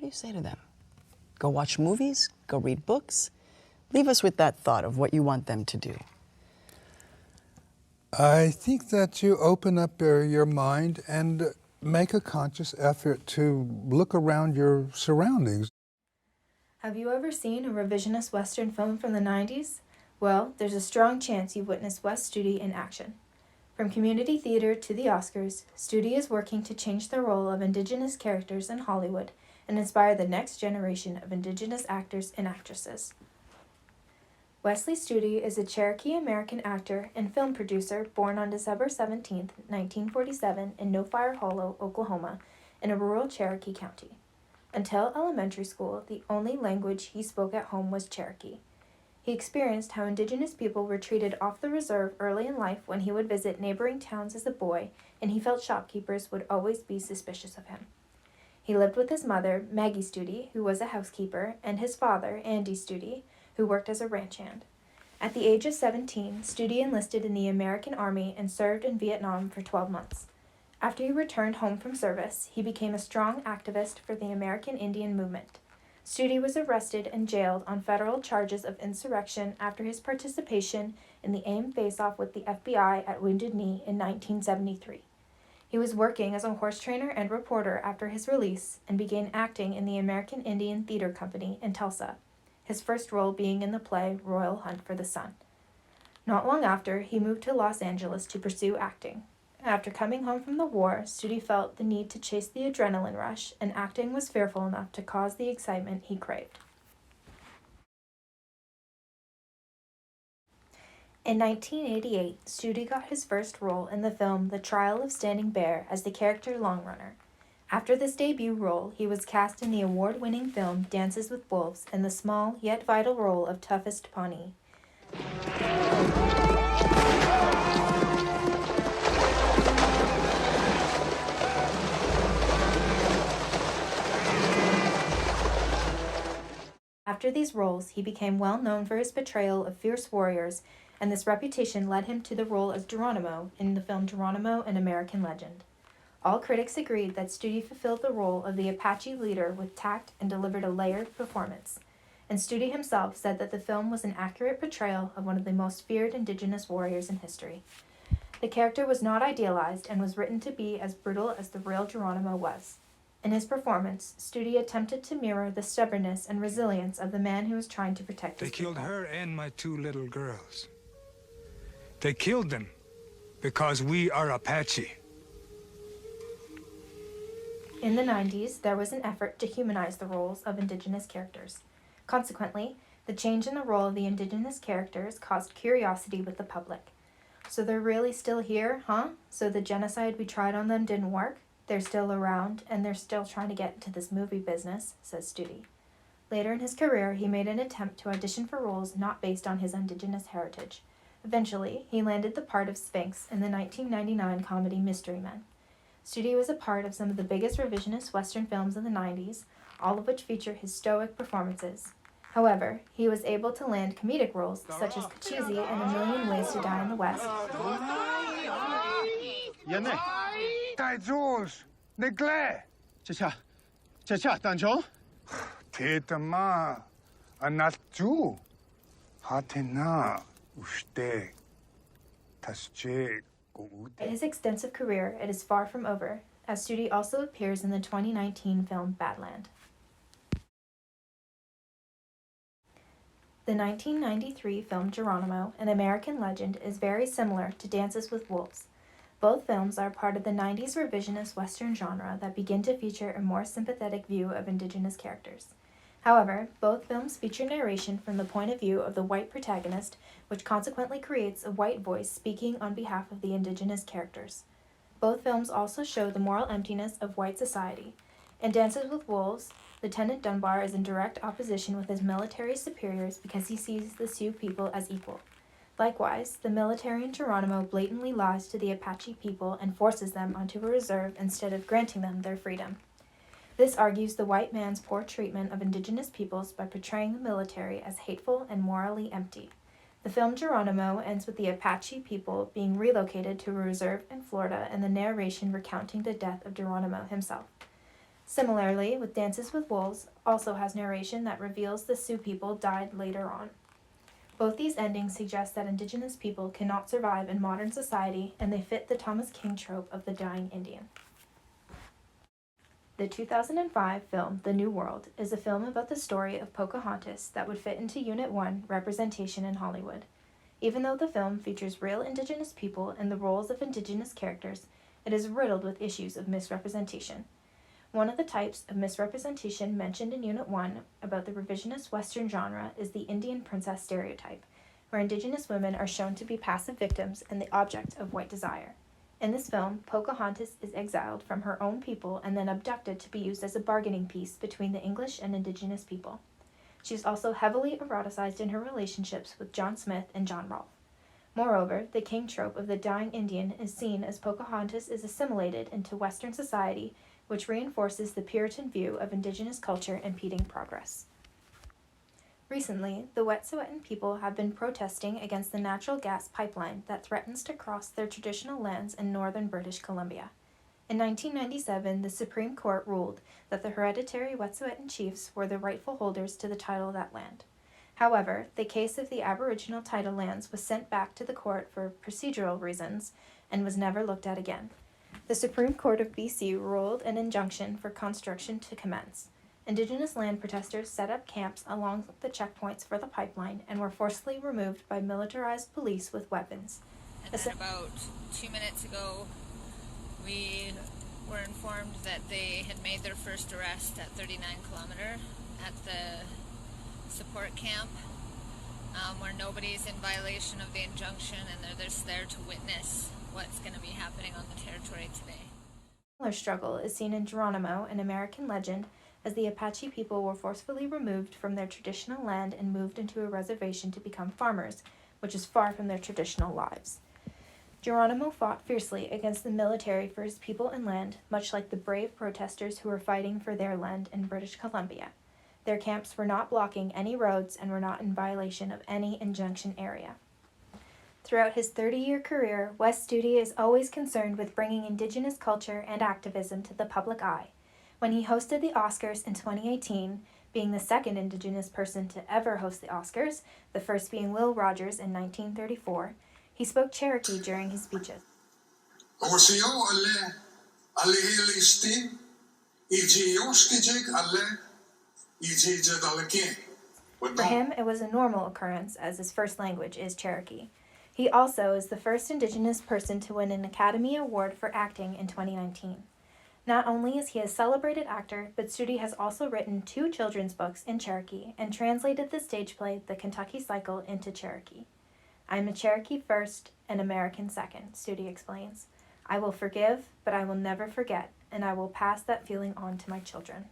do you say to them? Go watch movies? Go read books? Leave us with that thought of what you want them to do. I think that you open up your mind and make a conscious effort to look around your surroundings. Have you ever seen a revisionist Western film from the 90s? Well, there's a strong chance you've witnessed Wes Studi in action. From community theater to the Oscars, Studi is working to change the role of Indigenous characters in Hollywood and inspire the next generation of Indigenous actors and actresses. Wesley Studi is a Cherokee-American actor and film producer born on December 17, 1947 in No Fire Hollow, Oklahoma, in a rural Cherokee county. Until elementary school, the only language he spoke at home was Cherokee. He experienced how Indigenous people were treated off the reserve early in life when he would visit neighboring towns as a boy, and he felt shopkeepers would always be suspicious of him. He lived with his mother, Maggie Studi, who was a housekeeper, and his father, Andy Studi, who worked as a ranch hand. At the age of 17, Studi enlisted in the American Army and served in Vietnam for 12 months. After he returned home from service, he became a strong activist for the American Indian movement. Studi was arrested and jailed on federal charges of insurrection after his participation in the AIM face-off with the FBI at Wounded Knee in 1973. He was working as a horse trainer and reporter after his release and began acting in the American Indian Theater Company in Tulsa, his first role being in the play Royal Hunt for the Sun. Not long after, he moved to Los Angeles to pursue acting. After coming home from the war, Studi felt the need to chase the adrenaline rush, and acting was fearful enough to cause the excitement he craved. In 1988, Studi got his first role in the film The Trial of Standing Bear as the character Longrunner. After this debut role, he was cast in the award-winning film Dances with Wolves in the small yet vital role of Toughest Pawnee. After these roles, he became well known for his portrayal of fierce warriors, and this reputation led him to the role as Geronimo in the film Geronimo, an American Legend. All critics agreed that Studi fulfilled the role of the Apache leader with tact and delivered a layered performance. And Studi himself said that the film was an accurate portrayal of one of the most feared Indigenous warriors in history. The character was not idealized and was written to be as brutal as the real Geronimo was. In his performance, Studi attempted to mirror the stubbornness and resilience of the man who was trying to protect his people. They killed her and my 2 little girls. They killed them because we are Apache. In the 90s, there was an effort to humanize the roles of Indigenous characters. Consequently, the change in the role of the Indigenous characters caused curiosity with the public. So they're really still here, huh? So the genocide we tried on them didn't work? They're still around, and they're still trying to get into this movie business, says Studi. Later in his career, he made an attempt to audition for roles not based on his Indigenous heritage. Eventually, he landed the part of Sphinx in the 1999 comedy Mystery Men. Studi was a part of some of the biggest revisionist Western films in the 90s, all of which feature his stoic performances. However, he was able to land comedic roles such as Cochise and A Million Ways to Die in the West. His extensive career, it is far from over, as Studi also appears in the 2019 film Badland. The 1993 film Geronimo, an American Legend, is very similar to Dances with Wolves. Both films are part of the 90s revisionist Western genre that begin to feature a more sympathetic view of Indigenous characters. However, both films feature narration from the point of view of the white protagonist, which consequently creates a white voice speaking on behalf of the Indigenous characters. Both films also show the moral emptiness of white society. In Dances with Wolves, Lieutenant Dunbar is in direct opposition with his military superiors because he sees the Sioux people as equal. Likewise, the military in Geronimo blatantly lies to the Apache people and forces them onto a reserve instead of granting them their freedom. This argues the white man's poor treatment of Indigenous peoples by portraying the military as hateful and morally empty. The film Geronimo ends with the Apache people being relocated to a reserve in Florida and the narration recounting the death of Geronimo himself. Similarly, with Dances with Wolves also has narration that reveals the Sioux people died later on. Both these endings suggest that Indigenous people cannot survive in modern society, and they fit the Thomas King trope of the dying Indian. The 2005 film The New World is a film about the story of Pocahontas that would fit into Unit 1 representation in Hollywood. Even though the film features real Indigenous people and the roles of Indigenous characters, it is riddled with issues of misrepresentation. One of the types of misrepresentation mentioned in Unit 1 about the revisionist Western genre is the Indian princess stereotype, where Indigenous women are shown to be passive victims and the object of white desire. In this film, Pocahontas is exiled from her own people and then abducted to be used as a bargaining piece between the English and Indigenous people. She is also heavily eroticized in her relationships with John Smith and John Rolfe. Moreover, the king trope of the dying Indian is seen as Pocahontas is assimilated into Western society, which reinforces the Puritan view of Indigenous culture impeding progress. Recently, the Wet'suwet'en people have been protesting against the natural gas pipeline that threatens to cross their traditional lands in northern British Columbia. In 1997, the Supreme Court ruled that the hereditary Wet'suwet'en chiefs were the rightful holders to the title of that land. However, the case of the Aboriginal title lands was sent back to the court for procedural reasons and was never looked at again. The Supreme Court of BC ruled an injunction for construction to commence. Indigenous land protesters set up camps along the checkpoints for the pipeline and were forcibly removed by militarized police with weapons. And then about 2 minutes ago, we were informed that they had made their first arrest at 39 Kilometer at the support camp, where nobody's in violation of the injunction, and they're just there to witness what's going to be happening on the territory today. A similar struggle is seen in Geronimo, an American legend, as the Apache people were forcefully removed from their traditional land and moved into a reservation to become farmers, which is far from their traditional lives. Geronimo fought fiercely against the military for his people and land, much like the brave protesters who were fighting for their land in British Columbia. Their camps were not blocking any roads and were not in violation of any injunction area. Throughout his 30-year career, Wes Studi is always concerned with bringing Indigenous culture and activism to the public eye. When he hosted the Oscars in 2018, being the second Indigenous person to ever host the Oscars, the first being Will Rogers in 1934, he spoke Cherokee during his speeches. For him, it was a normal occurrence, as his first language is Cherokee. He also is the first Indigenous person to win an Academy Award for acting in 2019. Not only is he a celebrated actor, but Studi has also written 2 children's books in Cherokee and translated the stage play The Kentucky Cycle into Cherokee. I am a Cherokee first, an American second, Studi explains. I will forgive, but I will never forget, and I will pass that feeling on to my children.